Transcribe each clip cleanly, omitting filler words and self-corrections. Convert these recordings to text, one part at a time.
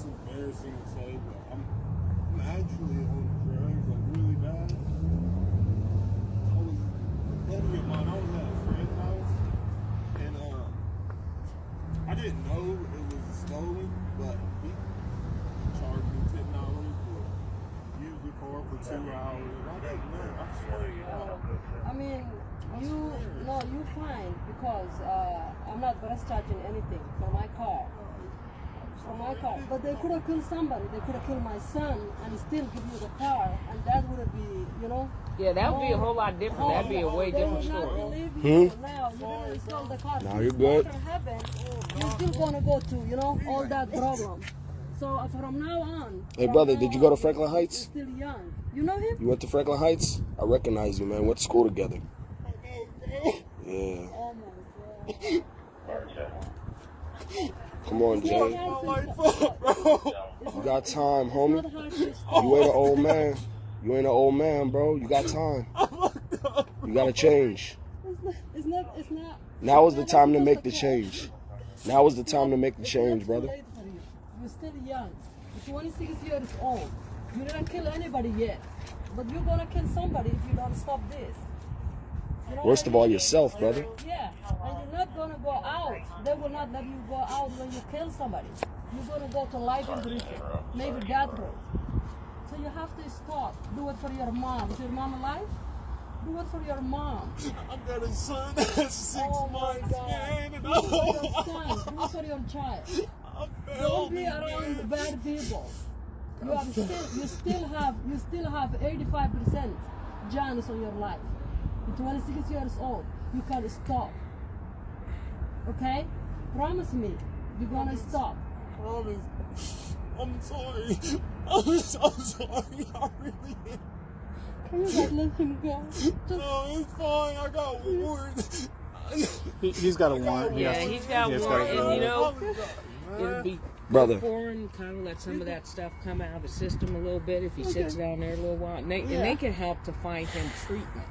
it's embarrassing to say, but I'm actually on drugs, like really bad. I was a buddy of mine. I was at a friend's house, and I didn't know it was stolen, but he charged me $10 to use the car for 2 hours. I didn't know. I swear to God. I mean, you fine because I'm not charging anything for my car. But they could have killed somebody. They could have killed my son and still give you the car, and that would be, you know. Yeah, that would be a whole lot different. That'd be a way different story. Now you didn't install the car. Now you're good. You're still gonna go to, you know, all that problem. So from now on. Hey brother, did you go to Franklin Heights? You're still young. You know him? You went to Franklin Heights? I recognize you, man. Went to school together. Yeah. Oh my God. Come on, Jay. You got time, homie. You ain't an old man. You ain't an old man, bro. You got time. You gotta change. It's not. Now is the time to make the change. Now is the time to make the change, brother. You're still young. You're 26 years old. You didn't kill anybody yet. But you're gonna kill somebody if you don't stop this. You know Worst of all, yourself, brother. Yeah, and you're not gonna go out. They will not let you go out when you kill somebody. You're gonna go to life in prison, maybe death row. So you have to stop. Do it for your mom. Is your mom alive? Do it for your mom. I got a son that's 6 months, man. Do it for your son. Do it for your child. Don't be around bad people. You still have 85% chance on your life. You're 26 years old. You can stop. Okay? Promise me. You're gonna stop. Promise. I'm sorry. I'm so sorry. I really am. Can you just let him go? No, it's fine. I got warrant. He's got a warrant. Yeah, he's got a warrant, and you know, it'll be Brother. foreign, kind of let some of that stuff come out of the system a little bit if he sits down there a little while, and they can help to find him treatment.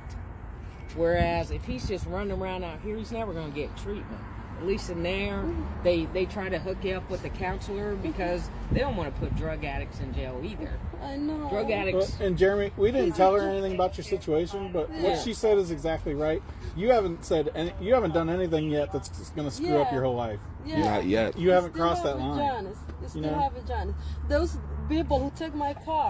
Whereas if he's just running around out here, he's never going to get treatment. At least in there, they try to hook you up with a counselor because they don't want to put drug addicts in jail either. I know. Drug addicts. And Jeremy, we didn't tell her anything about your situation, but what she said is exactly right. You haven't done anything yet that's going to screw up your whole life. Yeah. Not yet. You haven't crossed that line. You still have a chance. Those people who take my car.